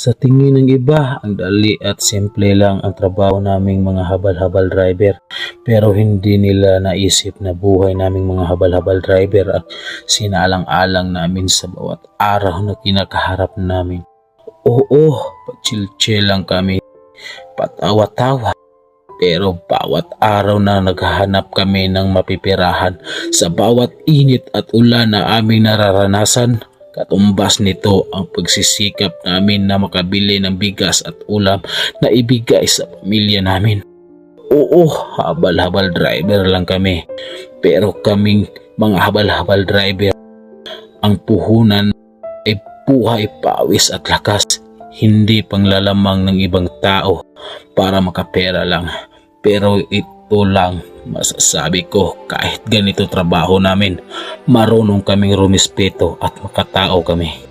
Sa tingin ng iba, ang dali at simple lang ang trabaho naming mga habal-habal driver. Pero hindi nila naisip na buhay naming mga habal-habal driver at sinaalang-alang namin sa bawat araw na kinakaharap namin. Oo, pa-chill-chill lang kami, patawa-tawa. Pero bawat araw na naghahanap kami ng mapipirahan sa bawat init at ulan na aming nararanasan, katumbas nito ang pagsisikap namin na makabili ng bigas at ulam na ibigay sa pamilya namin. Oo, habal-habal driver lang kami. Pero kaming mga habal-habal driver, ang puhunan ay buhay, pawis at lakas, hindi panglalamang ng ibang tao para makapera lang. Pero ito lang masasabi ko, kahit ganito trabaho namin, marunong kaming rumispeto at makatao kami.